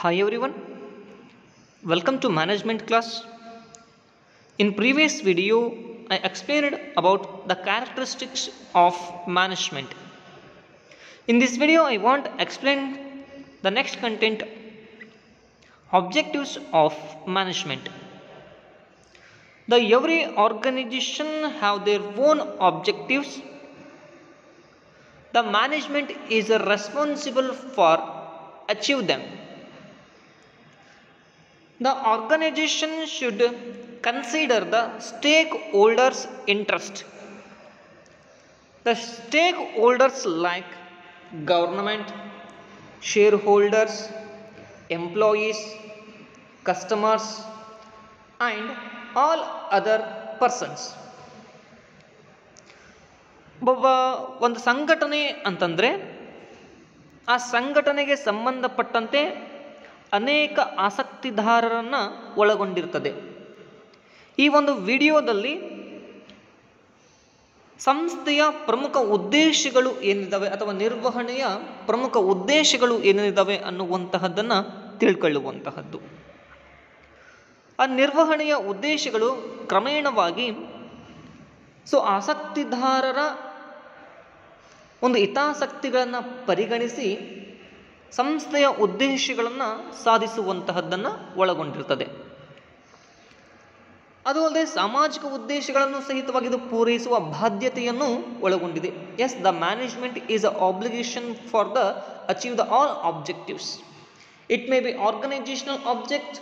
Hi everyone, welcome to management class. In previous video, I explained about the characteristics of management. In this video, I want to explain the next content, objectives of management. The every organization have their own objectives. The management is responsible for achieve them. The organization should consider the stakeholders' interest. The stakeholders like government, shareholders, employees, customers, and all other persons. ಒಂದು ಸಂಘಟನೆ ಅಂತಂದರೆ ಆ ಸಂಘಟನೆಗೆ ಸಂಬಂಧಪಟ್ಟಂತೆ ಅನೇಕ ಆಸಕ್ತಿದಾರರನ್ನು ಒಳಗೊಂಡಿರ್ತದೆ. ಈ ಒಂದು ವಿಡಿಯೋದಲ್ಲಿ ಸಂಸ್ಥೆಯ ಪ್ರಮುಖ ಉದ್ದೇಶಗಳು ಏನಿದ್ದಾವೆ ಅಥವಾ ನಿರ್ವಹಣೆಯ ಪ್ರಮುಖ ಉದ್ದೇಶಗಳು ಏನಿದ್ದಾವೆ ಅನ್ನುವಂತಹದ್ದನ್ನು ತಿಳ್ಕೊಳ್ಳುವಂತಹದ್ದು. ಆ ನಿರ್ವಹಣೆಯ ಉದ್ದೇಶಗಳು ಕ್ರಮೇಣವಾಗಿ ಆಸಕ್ತಿದಾರರ ಒಂದು ಹಿತಾಸಕ್ತಿಗಳನ್ನು ಪರಿಗಣಿಸಿ ಸಂಸ್ಥೆಯ ಉದ್ದೇಶಗಳನ್ನು ಸಾಧಿಸುವಂತಹದ್ದನ್ನು ಒಳಗೊಂಡಿರ್ತದೆ. ಅದು ಅಲ್ಲದೆ ಸಾಮಾಜಿಕ ಉದ್ದೇಶಗಳನ್ನು ಸಹಿತವಾಗಿ ಇದು ಪೂರೈಸುವ ಬಾಧ್ಯತೆಯನ್ನು ಒಳಗೊಂಡಿದೆ. Yes, the management is a obligation for the achieve the all objectives. It may be organisational object,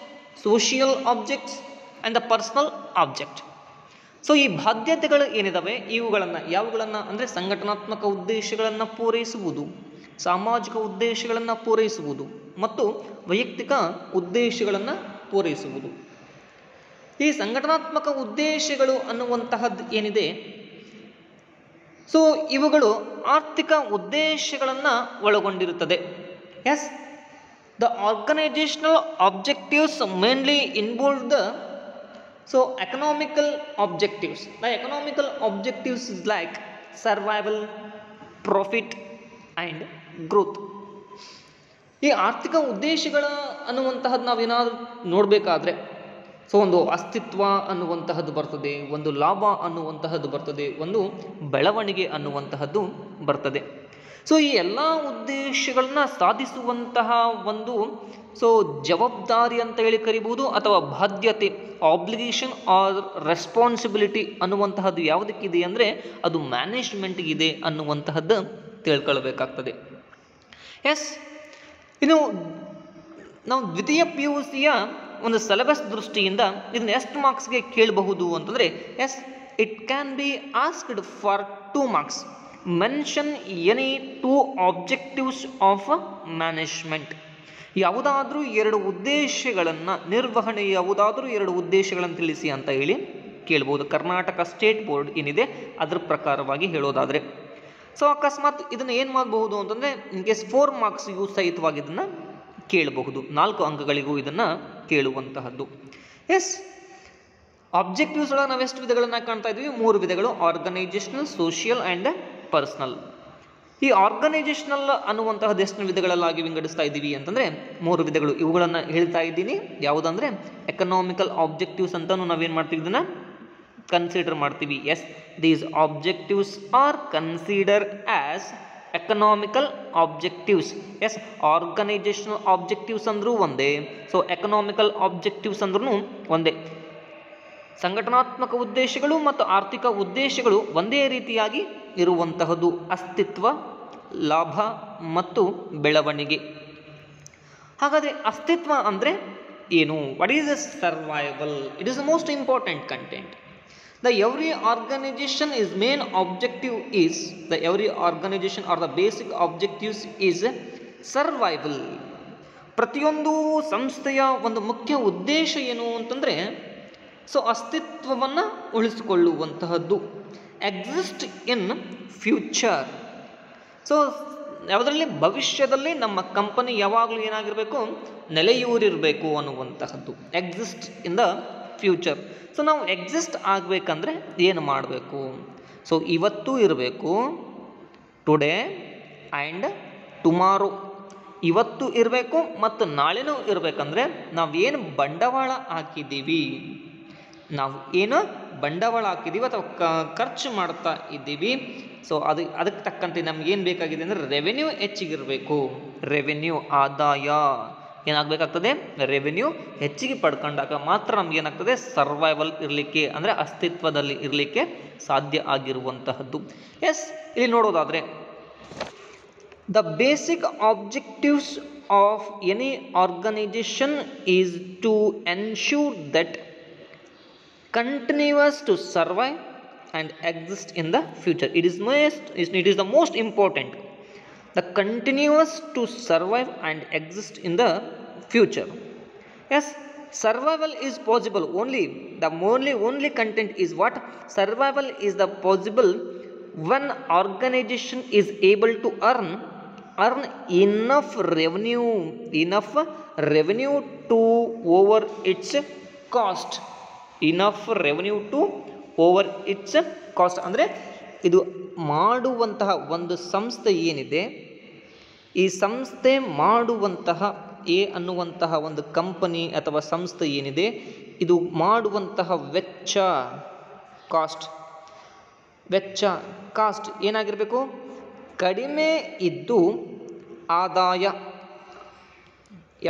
social objects and the personal object. ಈ ಬಾಧ್ಯತೆಗಳು ಏನಿದಾವೆ ಯಾವುಗಳನ್ನು ಅಂದರೆ ಸಂಘಟನಾತ್ಮಕ ಉದ್ದೇಶಗಳನ್ನು ಪೂರೈಸುವುದು, ಸಾಮಾಜಿಕ ಉದ್ದೇಶಗಳನ್ನು ಪೂರೈಸುವುದು ಮತ್ತು ವೈಯಕ್ತಿಕ ಉದ್ದೇಶಗಳನ್ನು ಪೂರೈಸುವುದು. ಈ ಸಂಘಟನಾತ್ಮಕ ಉದ್ದೇಶಗಳು ಅನ್ನುವಂತಹದ್ದು ಏನಿದೆ, ಇವುಗಳು ಆರ್ಥಿಕ ಉದ್ದೇಶಗಳನ್ನು ಒಳಗೊಂಡಿರುತ್ತದೆ. Yes, the organisational objectives mainly involve the economical objectives. The economical objectives is like survival, profit and growth. ಈ ಆರ್ಥಿಕ ಉದ್ದೇಶಗಳ ಅನ್ನುವಂತಹದ್ದು ನಾವೇನಾದರೂ ನೋಡಬೇಕಾದ್ರೆ ಒಂದು ಅಸ್ತಿತ್ವ ಅನ್ನುವಂತಹದ್ದು ಬರ್ತದೆ, ಒಂದು ಲಾಭ ಅನ್ನುವಂತಹದ್ದು ಬರ್ತದೆ, ಒಂದು ಬೆಳವಣಿಗೆ ಅನ್ನುವಂತಹದ್ದು ಬರ್ತದೆ. ಈ ಎಲ್ಲ ಉದ್ದೇಶಗಳನ್ನ ಸಾಧಿಸುವಂತಹ ಒಂದು ಜವಾಬ್ದಾರಿ ಅಂತ ಹೇಳಿ ಕರಿಬಹುದು ಅಥವಾ ಬಾಧ್ಯತೆ, ಆಬ್ಲಿಗೇಷನ್ ಆರ್ ರೆಸ್ಪಾನ್ಸಿಬಿಲಿಟಿ ಅನ್ನುವಂತಹದ್ದು ಯಾವುದಕ್ಕಿದೆ ಅಂದರೆ ಅದು ಮ್ಯಾನೇಜ್ಮೆಂಟ್ಗಿದೆ ಅನ್ನುವಂತಹದ್ದು ತಿಳ್ಕೊಳ್ಬೇಕಾಗ್ತದೆ. ಎಸ್, ಇನ್ನು ನಾವು ದ್ವಿತೀಯ PUCಯ ಒಂದು ಸಿಲೆಬಸ್ ದೃಷ್ಟಿಯಿಂದ ಇದನ್ನ ಎಷ್ಟು ಮಾರ್ಕ್ಸ್ಗೆ ಕೇಳಬಹುದು ಅಂತಂದರೆ, yes, it can be asked for 2 marks. Mention any 2 objectives of management. ಯಾವುದಾದ್ರೂ 2 ಉದ್ದೇಶಗಳನ್ನು, ನಿರ್ವಹಣೆ ಯಾವುದಾದ್ರೂ 2 ಉದ್ದೇಶಗಳನ್ನು ತಿಳಿಸಿ ಅಂತ ಹೇಳಿ ಕೇಳ್ಬೋದು. ಕರ್ನಾಟಕ ಸ್ಟೇಟ್ ಬೋರ್ಡ್ ಏನಿದೆ ಅದರ ಪ್ರಕಾರವಾಗಿ ಹೇಳೋದಾದರೆ ಅಕಸ್ಮಾತ್ ಇದನ್ನು ಏನು ಮಾಡಬಹುದು ಅಂತಂದರೆ ಇನ್ ಕೇಸ್ 4 marks ಸಹಿತವಾಗಿ ಇದನ್ನು ಕೇಳಬಹುದು. 4 ಅಂಕಗಳಿಗೂ ಇದನ್ನು ಕೇಳುವಂತಹದ್ದು. ಎಸ್, ಆಬ್ಜೆಕ್ಟಿವ್ಸ್ ಒಳಗೆ ನಾವು ಎಷ್ಟು ವಿಧಗಳನ್ನು ಕಾಣ್ತಾ ಇದ್ವಿ? 3 ವಿಧಗಳು: ಆರ್ಗನೈಜೇಷನಲ್, ಸೋಷಿಯಲ್ ಆ್ಯಂಡ್ ಪರ್ಸನಲ್. ಈ ಆರ್ಗನೈಜೇಷನಲ್ ಅನ್ನುವಂತಹದ್ದು ಎಷ್ಟು ವಿಧಗಳಲ್ಲಾಗಿ ವಿಂಗಡಿಸ್ತಾ ಇದ್ದೀವಿ ಅಂತಂದರೆ 3 ವಿಧಗಳು. ಇವುಗಳನ್ನು ಹೇಳ್ತಾ ಇದ್ದೀನಿ. ಯಾವುದಂದರೆ ಎಕನಾಮಿಕಲ್ ಆಬ್ಜೆಕ್ಟಿವ್ಸ್ ಅಂತಲೂ ನಾವೇನು ಮಾಡ್ತೀವಿ, ಇದನ್ನು ಕನ್ಸಿಡರ್ ಮಾಡ್ತೀವಿ. Yes, these objectives are consider as economical objectives. Yes, organisational objectives ಅಂದರೂ ಒಂದೇ, ಎಕನಾಮಿಕಲ್ ಆಬ್ಜೆಕ್ಟಿವ್ಸ್ ಅಂದ್ರೂ ಒಂದೇ. ಸಂಘಟನಾತ್ಮಕ ಉದ್ದೇಶಗಳು ಮತ್ತು ಆರ್ಥಿಕ ಉದ್ದೇಶಗಳು ಒಂದೇ ರೀತಿಯಾಗಿ ಇರುವಂತಹದ್ದು. ಅಸ್ತಿತ್ವ, ಲಾಭ ಮತ್ತು ಬೆಳವಣಿಗೆ. ಹಾಗಾದರೆ ಅಸ್ತಿತ್ವ ಅಂದರೆ ಏನು? What is a survival? It is the most important content. The every organisation is main objective is the every organisation are the basic objectives is survival. ಪ್ರತಿಯೊಂದು ಸಂಸ್ಥೆಯ ಒಂದು ಮುಖ್ಯ ಉದ್ದೇಶ ಏನು ಅಂತಂದರೆ ಅಸ್ತಿತ್ವವನ್ನು ಉಳಿಸಿಕೊಳ್ಳುವಂತಹದ್ದು. Exist in future. ಯಾವುದರಲ್ಲಿ ಭವಿಷ್ಯದಲ್ಲಿ ನಮ್ಮ ಕಂಪನಿ ಯಾವಾಗಲೂ ಏನಾಗಿರಬೇಕು, ನೆಲೆಯೂರಿರಬೇಕು ಅನ್ನುವಂತಹದ್ದು. Exist in the future. ನಾವು ಎಕ್ಸಿಸ್ಟ್ ಆಗಬೇಕಂದ್ರೆ ಏನು ಮಾಡಬೇಕು? ಇವತ್ತು ಇರಬೇಕು, ಟುಡೇ ಆ್ಯಂಡ್ ಟುಮಾರೋ. ಇವತ್ತು ಇರಬೇಕು ಮತ್ತು ನಾಳೆನೂ ಇರಬೇಕಂದ್ರೆ ನಾವೇನು ಬಂಡವಾಳ ಹಾಕಿದ್ದೀವಿ, ನಾವು ಏನು ಬಂಡವಾಳ ಹಾಕಿದ್ದೀವಿ ಅಥವಾ ಖರ್ಚು ಮಾಡ್ತಾ ಇದ್ದೀವಿ, ಸೊ ಅದಕ್ಕೆ ತಕ್ಕಂತೆ ನಮಗೇನು ಬೇಕಾಗಿದೆ ಅಂದರೆ ರೆವೆನ್ಯೂ ಹೆಚ್ಚಿಗಿರಬೇಕು. ರೆವೆನ್ಯೂ ಆದಾಯ ಏನಾಗಬೇಕಾಗ್ತದೆ, ರೆವೆನ್ಯೂ ಹೆಚ್ಚಿಗೆ ಪಡ್ಕೊಂಡಾಗ ಮಾತ್ರ ನಮಗೇನಾಗ್ತದೆ ಸರ್ವೈವಲ್ ಇರಲಿಕ್ಕೆ ಅಂದರೆ ಅಸ್ತಿತ್ವದಲ್ಲಿ ಇರಲಿಕ್ಕೆ ಸಾಧ್ಯ ಆಗಿರುವಂತಹದ್ದು. ಎಸ್, ಇಲ್ಲಿ ನೋಡೋದಾದರೆ the basic objectives of any organisation is to ensure that continuous to survive and exist in the future. It is the most important. The continuous to survive and exist in the future. Yes, survival is possible only. The only content is what? Survival is the possible when organization is able to earn enough revenue to over its cost. Enough revenue to over its cost. ಅಂದರೆ ಇದು ಮಾಡುವಂತಹ ಒಂದು ಸಂಸ್ಥೆ ಏನಿದೆ, ಈ ಸಂಸ್ಥೆ ಮಾಡುವಂತಹ ಅನ್ನುವಂತಹ ಒಂದು ಕಂಪನಿ ಅಥವಾ ಸಂಸ್ಥೆ ಏನಿದೆ, ಇದು ಮಾಡುವಂತಹ ವೆಚ್ಚ ಕಾಸ್ಟ್ ಏನಾಗಿರಬೇಕು, ಕಡಿಮೆ ಇದ್ದು ಆದಾಯ,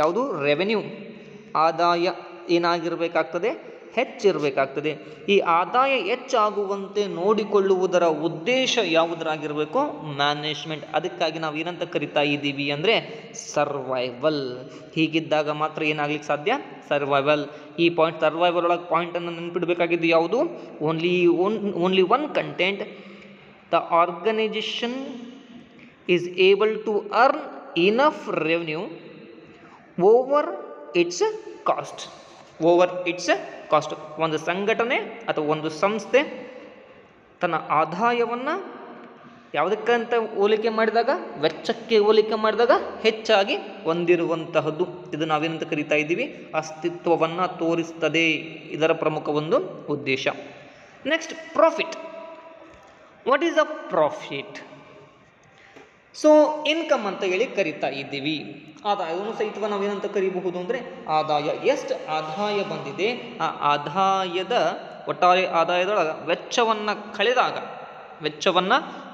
ಯಾವುದು ರೆವೆನ್ಯೂ, ಆದಾಯ ಏನಾಗಿರಬೇಕಾಗ್ತದೆ, ಹೆಚ್ಚಿರಬೇಕಾಗ್ತದೆ. ಈ ಆದಾಯ ಹೆಚ್ಚಾಗುವಂತೆ ನೋಡಿಕೊಳ್ಳುವುದರ ಉದ್ದೇಶ ಯಾವುದರಾಗಿರಬೇಕು, ಮ್ಯಾನೇಜ್ಮೆಂಟ್. ಅದಕ್ಕಾಗಿ ನಾವು ಏನಂತ ಕರಿತಾ ಇದ್ದೀವಿ ಅಂದರೆ ಸರ್ವೈವಲ್. ಹೀಗಿದ್ದಾಗ ಮಾತ್ರ ಏನಾಗ್ಲಿಕ್ಕೆ ಸಾಧ್ಯ, ಸರ್ವೈವಲ್. ಈ ಪಾಯಿಂಟ್ ಸರ್ವೈವಲ್ ಒಳಗೆ ಪಾಯಿಂಟನ್ನು ನೆನಪಿಡಬೇಕಾಗಿದ್ದು ಯಾವುದು, only one content. The organisation is able to earn enough revenue over its cost. ಒಂದು ಸಂಘಟನೆ ಅಥವಾ ಒಂದು ಸಂಸ್ಥೆ ತನ್ನ ಆದಾಯವನ್ನು ಯಾವುದಕ್ಕಂತ ಹೋಲಿಕೆ ಮಾಡಿದಾಗ, ವೆಚ್ಚಕ್ಕೆ ಹೋಲಿಕೆ ಮಾಡಿದಾಗ ಹೆಚ್ಚಾಗಿ ಹೊಂದಿರುವಂತಹದ್ದು. ಇದು ನಾವೇನಂತ ಕರಿತಾ ಇದ್ದೀವಿ, ಅಸ್ತಿತ್ವವನ್ನು ತೋರಿಸ್ತದೆ. ಇದರ ಪ್ರಮುಖ ಒಂದು ಉದ್ದೇಶ. Next, profit. What is a profit? So income ಅಂತ ಹೇಳಿ ಕರಿತಾ ಇದ್ದೀವಿ. ಆದಾಯವನ್ನು ಸಹಿತ ನಾವೇನಂತ ಕರಿಬಹುದು ಅಂದರೆ ಆದಾಯ. ಎಷ್ಟು ಆದಾಯ ಬಂದಿದೆ, ಆ ಆದಾಯದ ಒಟ್ಟಾರೆ ಆದಾಯದೊಳಗೆ ವೆಚ್ಚವನ್ನು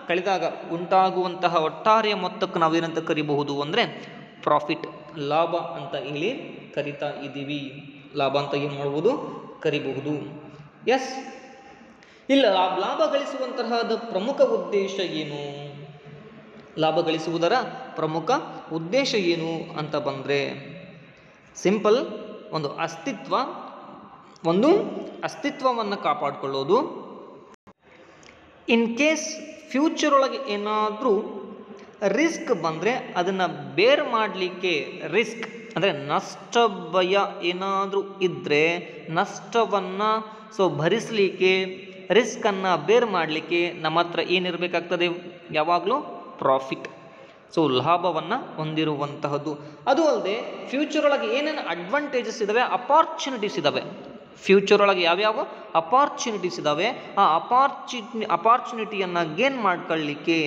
ಕಳೆದಾಗ ಉಂಟಾಗುವಂತಹ ಒಟ್ಟಾರೆಯ ಮೊತ್ತಕ್ಕೆ ನಾವೇನಂತ ಕರಿಬಹುದು ಅಂದರೆ ಪ್ರಾಫಿಟ್, ಲಾಭ ಅಂತ ಹೇಳಿ ಕರಿತಾ ಇದ್ದೀವಿ. ಲಾಭ ಅಂತ ಏನು ಮಾಡ್ಬೋದು, ಕರಿಬಹುದು. ಎಸ್, ಇಲ್ಲ ಲಾಭ ಗಳಿಸುವಂತಹದ ಪ್ರಮುಖ ಉದ್ದೇಶ ಏನು, ಲಾಭ ಗಳಿಸುವುದರ ಪ್ರಮುಖ ಉದ್ದೇಶ ಏನು ಅಂತ ಬಂದರೆ ಸಿಂಪಲ್, ಒಂದು ಅಸ್ತಿತ್ವವನ್ನು ಕಾಪಾಡಿಕೊಳ್ಳೋದು. ಇನ್ ಕೇಸ್ ಫ್ಯೂಚರ್ ಒಳಗೆ ಏನಾದರೂ ರಿಸ್ಕ್ ಬಂದರೆ ಅದನ್ನು ಬೇರ್ ಮಾಡಲಿಕ್ಕೆ, ರಿಸ್ಕ್ ಅಂದರೆ ನಷ್ಟ ಭಯ ಏನಾದರೂ ಇದ್ದರೆ ನಷ್ಟವನ್ನು ಭರಿಸಲಿಕ್ಕೆ, ರಿಸ್ಕನ್ನು ಬೇರ್ ಮಾಡಲಿಕ್ಕೆ ನಮ್ಮ ಹತ್ರ ಏನಿರಬೇಕಾಗ್ತದೆ, ಯಾವಾಗಲೂ ಪ್ರಾಫಿಟ್. ಲಾಭವನ್ನು ಹೊಂದಿರುವಂತಹದ್ದು. ಅದು ಅಲ್ಲದೆ ಫ್ಯೂಚರ್ ಒಳಗೆ ಏನೇನು ಅಡ್ವಾಂಟೇಜಸ್ ಇದ್ದಾವೆ, ಅಪಾರ್ಚುನಿಟೀಸ್ ಇದ್ದಾವೆ. ಫ್ಯೂಚರ್ ಒಳಗೆ ಯಾವ್ಯಾವ ಅಪಾರ್ಚುನಿಟೀಸ್ ಇದ್ದಾವೆ, ಆ ಅಪಾರ್ಚುನಿಟಿಯನ್ನು ಗೇನ್ ಮಾಡ್ಕೊಳ್ಳಿಕ್ಕೆ,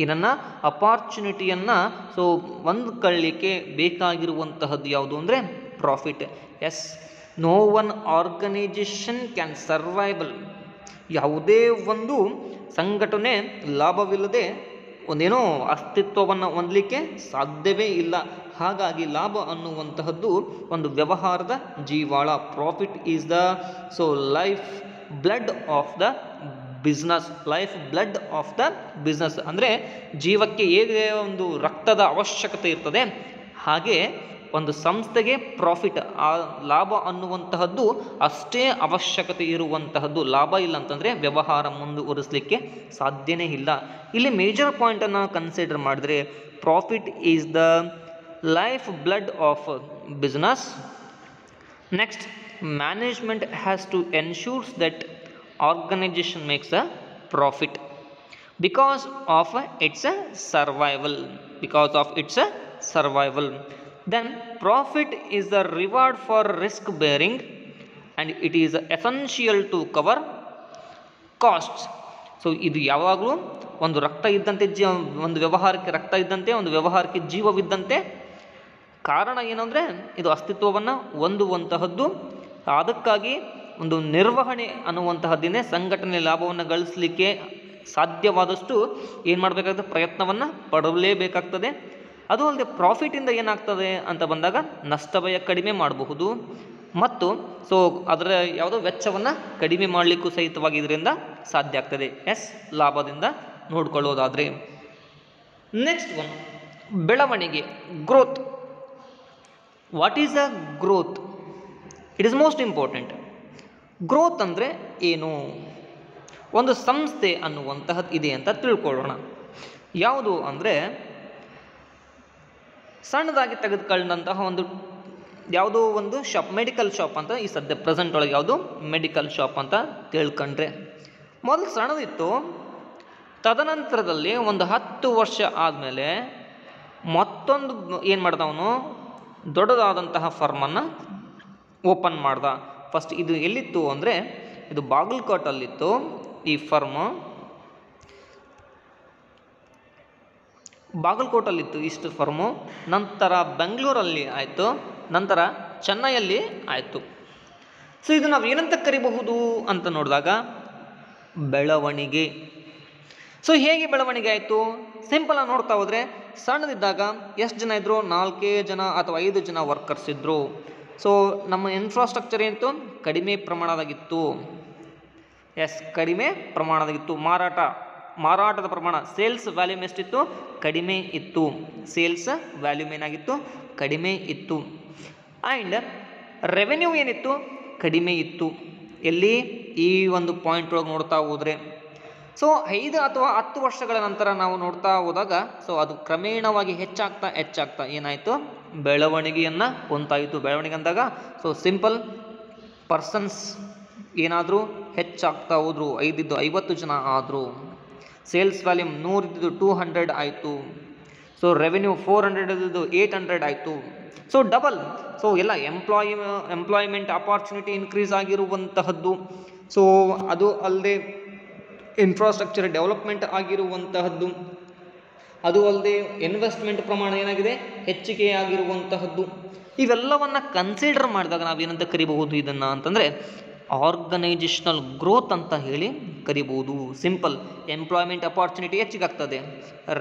ಏನನ್ನ ಅಪಾರ್ಚುನಿಟಿಯನ್ನು ಹೊಂದ್ಕೊಳ್ಳಿಕ್ಕೆ ಬೇಕಾಗಿರುವಂತಹದ್ದು ಯಾವುದು ಅಂದರೆ profit. Yes, no one organisation can survival. ಯಾವುದೇ ಒಂದು ಸಂಘಟನೆ ಲಾಭವಿಲ್ಲದೆ ಒಂದೇನೋ ಅಸ್ತಿತ್ವವನ್ನು ಹೊಂದಲಿಕ್ಕೆ ಸಾಧ್ಯವೇ ಇಲ್ಲ. ಹಾಗಾಗಿ ಲಾಭ ಅನ್ನುವಂತಹದ್ದು ಒಂದು ವ್ಯವಹಾರದ ಜೀವಾಳ. Profit is the life blood of the business. ಅಂದರೆ ಜೀವಕ್ಕೆ ಹೇಗೆ ಒಂದು ರಕ್ತದ ಅವಶ್ಯಕತೆ ಇರ್ತದೆ, ಹಾಗೆ ಒಂದು ಸಂಸ್ಥೆಗೆ ಪ್ರಾಫಿಟ್, ಆ ಲಾಭ ಅನ್ನುವಂತಹದ್ದು ಅಷ್ಟೇ ಅವಶ್ಯಕತೆ ಇರುವಂತಹದ್ದು. ಲಾಭ ಇಲ್ಲ ಅಂತಂದರೆ ವ್ಯವಹಾರ ಮುಂದುವರಿಸಲಿಕ್ಕೆ ಸಾಧ್ಯನೇ ಇಲ್ಲ. ಇಲ್ಲಿ ಮೇಜರ್ ಪಾಯಿಂಟನ್ನು ಕನ್ಸಿಡರ್ ಮಾಡಿದ್ರೆ profit is the life blood of business. Next, management has to ensures that organisation makes a profit because of its survival. Then profit is the reward for risk bearing and it is essential to cover costs. ಇದು ಯಾವಾಗಲೂ ಒಂದು ರಕ್ತ ಇದ್ದಂತೆ ಒಂದು ವ್ಯವಹಾರಕ್ಕೆ ರಕ್ತ ಇದ್ದಂತೆ, ಒಂದು ವ್ಯವಹಾರಕ್ಕೆ ಜೀವವಿದ್ದಂತೆ. ಕಾರಣ ಏನಂದರೆ ಇದು ಅಸ್ತಿತ್ವವನ್ನು ಹೊಂದುವಂತಹದ್ದು. ಅದಕ್ಕಾಗಿ ಒಂದು ನಿರ್ವಹಣೆ ಅನ್ನುವಂತಹದ್ದೇ ಸಂಘಟನೆ ಲಾಭವನ್ನು ಗಳಿಸಲಿಕ್ಕೆ ಸಾಧ್ಯವಾದಷ್ಟು ಏನು ಮಾಡಬೇಕಾಗ್ತದೆ, ಪ್ರಯತ್ನವನ್ನು ಪಡಲೇಬೇಕಾಗ್ತದೆ. ಅದು ಅಲ್ಲದೆ ಪ್ರಾಫಿಟಿಂದ ಏನಾಗ್ತದೆ ಅಂತ ಬಂದಾಗ ನಷ್ಟ ಭಯ ಕಡಿಮೆ ಮಾಡಬಹುದು ಮತ್ತು ಸೊ ಅದರ ಯಾವುದೋ ವೆಚ್ಚವನ್ನು ಕಡಿಮೆ ಮಾಡಲಿಕ್ಕೂ ಸಹಿತವಾಗಿ ಇದರಿಂದ ಸಾಧ್ಯ ಆಗ್ತದೆ. ಲಾಭದಿಂದ ನೋಡ್ಕೊಳ್ಳೋದಾದರೆ. ನೆಕ್ಸ್ಟ್ ಒನ್, ಬೆಳವಣಿಗೆ, growth. What is a growth? It is most important. Growth ಅಂದರೆ ಏನು? ಒಂದು ಸಂಸ್ಥೆ ಅನ್ನುವಂತಹದ್ದು ಇದೆ ಅಂತ ತಿಳ್ಕೊಳ್ಳೋಣ. ಯಾವುದು ಅಂದರೆ ಸಣ್ಣದಾಗಿ ತೆಗೆದುಕೊಂಡಂತಹ ಒಂದು ಯಾವುದೋ ಒಂದು ಶಾಪ್, ಮೆಡಿಕಲ್ ಶಾಪ್ ಅಂತ ಈ ಸದ್ಯ ಪ್ರೆಸೆಂಟ್ ಒಳಗೆ ಯಾವುದು ಮೆಡಿಕಲ್ ಶಾಪ್ ಅಂತ ತಿಳ್ಕೊಂಡ್ರೆ, ಮೊದಲು ಸಣ್ಣದಿತ್ತು. ತದನಂತರದಲ್ಲಿ ಒಂದು 10 ವರ್ಷ ಆದಮೇಲೆ ಮತ್ತೊಂದು ಏನು ಮಾಡ್ದ ಅವನು, ದೊಡ್ಡದಾದಂತಹ ಫರ್ಮನ್ನು ಓಪನ್ ಮಾಡ್ದ. ಫಸ್ಟ್ ಇದು ಎಲ್ಲಿತ್ತು ಅಂದರೆ ಇದು ಬಾಗಲಕೋಟಲ್ಲಿತ್ತು ಈ ಫರ್ಮು, ಬಾಗಲಕೋಟಲ್ಲಿತ್ತು ಇಷ್ಟು ಫರ್ಮು. ನಂತರ ಬೆಂಗಳೂರಲ್ಲಿ ಆಯಿತು, ನಂತರ ಚೆನ್ನೈಯಲ್ಲಿ ಆಯಿತು. ಸೊ ಇದು ನಾವು ಏನಂತ ಕರಿಬಹುದು ಅಂತ ನೋಡಿದಾಗ ಬೆಳವಣಿಗೆ. ಸೊ ಹೇಗೆ ಬೆಳವಣಿಗೆ ಆಯಿತು? ಸಿಂಪಲಾಗಿ ನೋಡ್ತಾ ಹೋದರೆ ಸಣ್ಣದಿದ್ದಾಗ ಎಷ್ಟು ಜನ ಇದ್ದರು? 4 ಜನ ಅಥವಾ 5 ಜನ ವರ್ಕರ್ಸ್ ಇದ್ದರು. ಸೊ ನಮ್ಮ ಇನ್ಫ್ರಾಸ್ಟ್ರಕ್ಚರ್ ಏನಿತ್ತು? ಕಡಿಮೆ ಪ್ರಮಾಣದಾಗಿತ್ತು. ಕಡಿಮೆ ಪ್ರಮಾಣದಾಗಿತ್ತು. ಮಾರಾಟದ ಪ್ರಮಾಣ, ಸೇಲ್ಸ್ ವ್ಯಾಲ್ಯೂಮ್ ಎಷ್ಟಿತ್ತು? ಕಡಿಮೆ ಇತ್ತು. ಸೇಲ್ಸ್ ವ್ಯಾಲ್ಯೂಮ್ ಏನಾಗಿತ್ತು? ಕಡಿಮೆ ಇತ್ತು. ಆ್ಯಂಡ್ ರೆವೆನ್ಯೂ ಏನಿತ್ತು? ಕಡಿಮೆ ಇತ್ತು. ಎಲ್ಲಿ? ಈ ಒಂದು ಪಾಯಿಂಟ್ ಒಳಗೆ ನೋಡ್ತಾ ಹೋದರೆ. ಸೊ 5 ಅಥವಾ 10 ವರ್ಷಗಳ ನಂತರ ನಾವು ನೋಡ್ತಾ ಹೋದಾಗ ಸೊ ಅದು ಕ್ರಮೇಣವಾಗಿ ಹೆಚ್ಚಾಗ್ತಾ ಏನಾಯಿತು? ಬೆಳವಣಿಗೆಯನ್ನು ಹೊಂತಾಯಿತು. ಬೆಳವಣಿಗೆ ಅಂದಾಗ ಸೊ ಸಿಂಪಲ್ ಪರ್ಸನ್ಸ್ ಏನಾದರೂ ಹೆಚ್ಚಾಗ್ತಾ ಹೋದರು. 5 ಇದ್ದು 50 ಜನ ಆದರು. ಸೇಲ್ಸ್ ವ್ಯಾಲ್ಯೂಮ್ 100 ಇದ್ದಿದ್ದು 200 ಆಯಿತು. ಸೊ ರೆವೆನ್ಯೂ 400 ಇದ್ದಿದ್ದು 800 ಆಯಿತು. So double. ಸೊ ಎಲ್ಲ ಎಂಪ್ಲಾಯ್ಮೆಂಟ್ ಅಪಾರ್ಚುನಿಟಿ ಇನ್ಕ್ರೀಸ್ ಆಗಿರುವಂತಹದ್ದು. ಸೊ ಅದು ಅಲ್ಲದೆ ಇನ್ಫ್ರಾಸ್ಟ್ರಕ್ಚರ್ ಡೆವಲಪ್ಮೆಂಟ್ ಆಗಿರುವಂತಹದ್ದು. ಅದು ಅಲ್ಲದೆ ಇನ್ವೆಸ್ಟ್ಮೆಂಟ್ ಪ್ರಮಾಣ ಏನಾಗಿದೆ? ಹೆಚ್ಚಿಗೆ ಆಗಿರುವಂತಹದ್ದು. ಇವೆಲ್ಲವನ್ನು ಕನ್ಸಿಡರ್ ಮಾಡಿದಾಗ ನಾವೇನಂತ ಕರಿಬಹುದು ಇದನ್ನು ಅಂತಂದರೆ ಆರ್ಗನೈಜೇಷನಲ್ ಗ್ರೋತ್ ಅಂತ ಹೇಳಿ ಕರಿಬಹುದು. ಸಿಂಪಲ್. ಎಂಪ್ಲಾಯ್ಮೆಂಟ್ ಅಪಾರ್ಚುನಿಟಿ ಹೆಚ್ಚಿಗಾಗ್ತದೆ,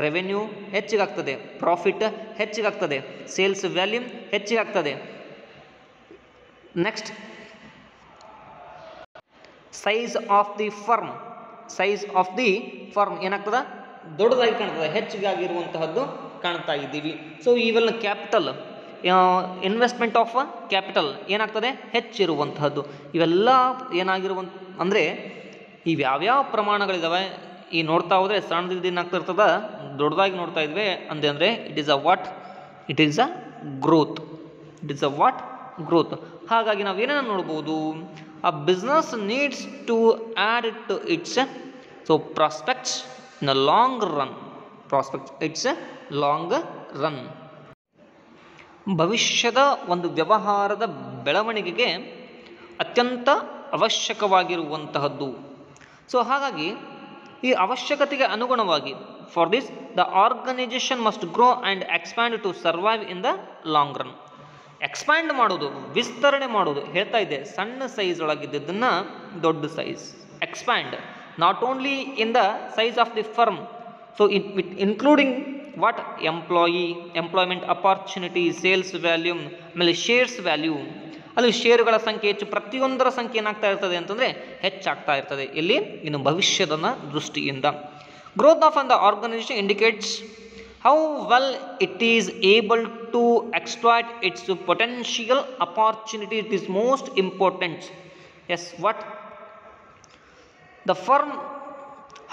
ರೆವೆನ್ಯೂ ಹೆಚ್ಚಿಗಾಗ್ತದೆ, ಪ್ರಾಫಿಟ್ ಹೆಚ್ಚಿಗಾಗ್ತದೆ, ಸೇಲ್ಸ್ ವ್ಯಾಲ್ಯೂಮ್ ಹೆಚ್ಚಿಗಾಗ್ತದೆ. Next, size of the firm ಏನಾಗ್ತದೆ? ದೊಡ್ಡದಾಗಿ ಕಾಣ್ತದೆ, ಹೆಚ್ಚಿಗಾಗಿರುವಂತಹದ್ದು ಕಾಣ್ತಾ ಇದ್ದೀವಿ. ಸೊ ಇವೆಲ್ಲ ಕ್ಯಾಪಿಟಲ್, ಇನ್ವೆಸ್ಟ್ಮೆಂಟ್ ಆಫ್ ಕ್ಯಾಪಿಟಲ್ ಏನಾಗ್ತದೆ? ಹೆಚ್ಚಿರುವಂತಹದ್ದು. ಇವೆಲ್ಲ ಏನಾಗಿರುವಂಥ ಅಂದರೆ ಇವ್ಯಾವ್ಯಾವ ಪ್ರಮಾಣಗಳಿದ್ದಾವೆ ಈ ನೋಡ್ತಾ ಹೋದರೆ ಸಣ್ಣದಿಂದ ಏನಾಗ್ತಾ ಇರ್ತದೆ, ದೊಡ್ಡದಾಗಿ ನೋಡ್ತಾ ಇದ್ವಿ ಅಂದರೆ ಇಟ್ ಈಸ್ ಅ ಗ್ರೋತ್. ಹಾಗಾಗಿ ನಾವು ಏನೇನು ನೋಡ್ಬೋದು? a business needs to add to its prospects in a long run. ಭವಿಷ್ಯದ ಒಂದು ವ್ಯವಹಾರದ ಬೆಳವಣಿಗೆಗೆ ಅತ್ಯಂತ ಅವಶ್ಯಕವಾಗಿರುವಂತಹದ್ದು. ಸೊ ಹಾಗಾಗಿ ಈ ಅವಶ್ಯಕತೆಗೆ ಅನುಗುಣವಾಗಿ for this the organisation must grow and expand to survive in the long run. Expand ಮಾಡೋದು, ವಿಸ್ತರಣೆ ಮಾಡೋದು. ಹೇಳ್ತಾ ಇದ್ದೆ, ಸಣ್ಣ ಸೈಜ್ ಒಳಗಿದ್ದನ್ನು ದೊಡ್ಡ size. Expand not only in the size of the firm, so it including what? Employment opportunity, sales volume, ಆಮೇಲೆ shares value. ಅಲ್ಲಿ ಶೇರುಗಳ ಸಂಖ್ಯೆ ಹೆಚ್ಚು, ಪ್ರತಿಯೊಂದರ ಸಂಖ್ಯೆ ಏನಾಗ್ತಾ ಇರ್ತದೆ ಅಂತಂದರೆ ಹೆಚ್ಚಾಗ್ತಾ ಇರ್ತದೆ. ಇಲ್ಲಿ ಇನ್ನು ಭವಿಷ್ಯದ ದೃಷ್ಟಿಯಿಂದ growth of the organisation indicates how well it is able to exploit its potential opportunity. It is most important. What? The firm,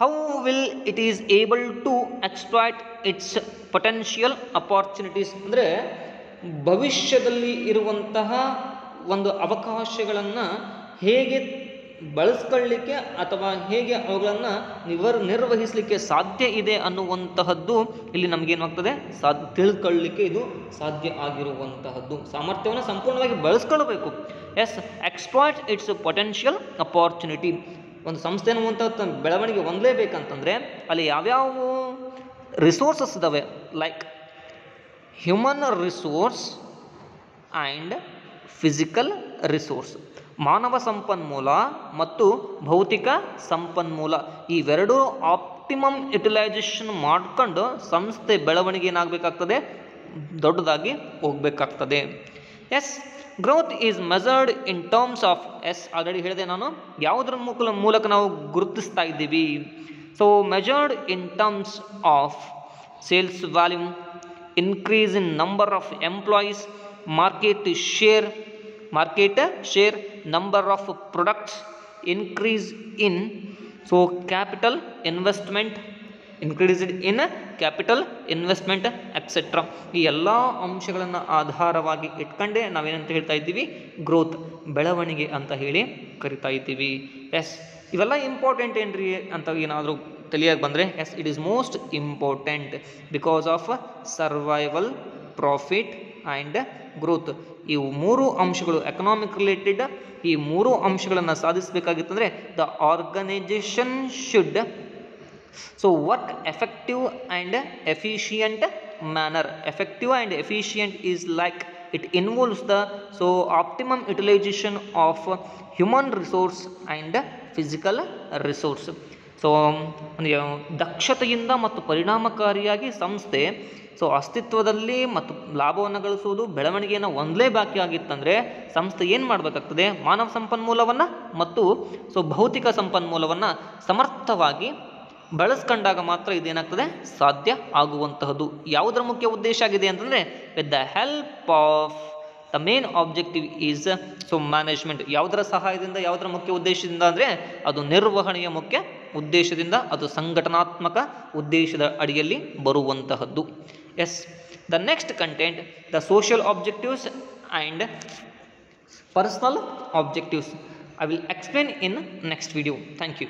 how will it is able to exploit its potential opportunities ಅಂದರೆ ಭವಿಷ್ಯದಲ್ಲಿ ಇರುವಂತಹ ಒಂದು ಅವಕಾಶಗಳನ್ನು ಹೇಗೆ ಬಳಸ್ಕೊಳ್ಳಲಿಕ್ಕೆ ಅಥವಾ ಹೇಗೆ ಅವುಗಳನ್ನು ನಿರ್ವಹಿಸಲಿಕ್ಕೆ ಸಾಧ್ಯ ಇದೆ ಅನ್ನುವಂತಹದ್ದು ಇಲ್ಲಿ ನಮಗೇನಾಗ್ತದೆ? ತಿಳ್ಕೊಳ್ಳಲಿಕ್ಕೆ ಇದು ಸಾಧ್ಯ ಆಗಿರುವಂತಹದ್ದು. ಸಾಮರ್ಥ್ಯವನ್ನು ಸಂಪೂರ್ಣವಾಗಿ ಬಳಸ್ಕೊಳ್ಬೇಕು. Exploit its potential opportunity. ಒಂದು ಸಂಸ್ಥೆ ಅನ್ನುವಂಥ ಬೆಳವಣಿಗೆ ಹೊಂದಲೇಬೇಕಂತಂದರೆ ಅಲ್ಲಿ ಯಾವ್ಯಾವ ರಿಸೋರ್ಸಸ್ ಇದ್ದಾವೆ, like human resource and physical resource, ಮಾನವ ಸಂಪನ್ಮೂಲ ಮತ್ತು ಭೌತಿಕ ಸಂಪನ್ಮೂಲ, ಇವೆರಡೂ ಆಪ್ಟಿಮಮ್ ಯುಟಿಲೈಸೇಷನ್ ಮಾಡ್ಕೊಂಡು ಸಂಸ್ಥೆ ಬೆಳವಣಿಗೆ ಏನಾಗಬೇಕಾಗ್ತದೆ, ದೊಡ್ಡದಾಗಿ ಹೋಗಬೇಕಾಗ್ತದೆ. Yes, growth is measured in terms of, yes already ಹೇಳಿದೆ ನಾನು, ಯಾವುದರ ಮೂಲಕ ನಾವು ಗುರುತಿಸ್ತಾ ಇದ್ದೀವಿ. So measured in terms of sales volume, increase in number of employees, market share, number of products, increase in capital investment, increased in capital investment, etc. ಈ ಎಲ್ಲ ಅಂಶಗಳನ್ನು ಆಧಾರವಾಗಿ ಇಟ್ಕೊಂಡೇ ನಾವೇನಂತ ಹೇಳ್ತಾ ಇದ್ದೀವಿ, ಗ್ರೋತ್, ಬೆಳವಣಿಗೆ ಅಂತ ಹೇಳಿ ಕರಿತಾ ಇದ್ದೀವಿ. ಎಸ್, ಇವೆಲ್ಲ ಇಂಪಾರ್ಟೆಂಟ್ ಏನ್ರಿ ಅಂತ ಏನಾದರೂ ತಿಳಿಯಾಗಿ ಬಂದರೆ, yes it is most important because of survival, profit and growth. ಈ ಮೂರು ಅಂಶಗಳು ಎಕನಾಮಿಕ್ ರಿಲೇಟೆಡ್, ಈ ಮೂರು ಅಂಶಗಳನ್ನು ಸಾಧಿಸಬೇಕಾಗಿತ್ತಂದರೆ the organisation should work effective and efficient manner. Effective and efficient is like it involves the optimum utilization of human resource and physical resource. So ದಕ್ಷತೆಯಿಂದ ಮತ್ತು ಪರಿಣಾಮಕಾರಿಯಾಗಿ ಸಂಸ್ಥೆ ಅಸ್ತಿತ್ವದಲ್ಲಿ ಮತ್ತು ಲಾಭವನ್ನು ಗಳಿಸುವುದು, ಬೆಳವಣಿಗೆಯನ್ನು ಹೊಂದಲೇಬೇಕಾಗಿತ್ತಂದರೆ ಸಂಸ್ಥೆ ಏನು ಮಾಡಬೇಕಾಗ್ತದೆ, ಮಾನವ ಸಂಪನ್ಮೂಲವನ್ನು ಮತ್ತು ಭೌತಿಕ ಸಂಪನ್ಮೂಲವನ್ನು ಸಮರ್ಥವಾಗಿ ಬಳಸ್ಕೊಂಡಾಗ ಮಾತ್ರ ಇದೇನಾಗ್ತದೆ, ಸಾಧ್ಯ ಆಗುವಂತಹದ್ದು. ಯಾವುದರ ಮುಖ್ಯ ಉದ್ದೇಶ ಆಗಿದೆ ಅಂತಂದರೆ with the help of the main objective is management. ಯಾವುದರ ಸಹಾಯದಿಂದ, ಯಾವುದರ ಮುಖ್ಯ ಉದ್ದೇಶದಿಂದ ಅಂದರೆ ಅದು ನಿರ್ವಹಣೆಯ ಮುಖ್ಯ ಉದ್ದೇಶದಿಂದ, ಅದು ಸಂಘಟನಾತ್ಮಕ ಉದ್ದೇಶದ ಅಡಿಯಲ್ಲಿ ಬರುವಂತಹದ್ದು. Yes, the next content, the social objectives and personal objectives. I will explain in next video. Thank you.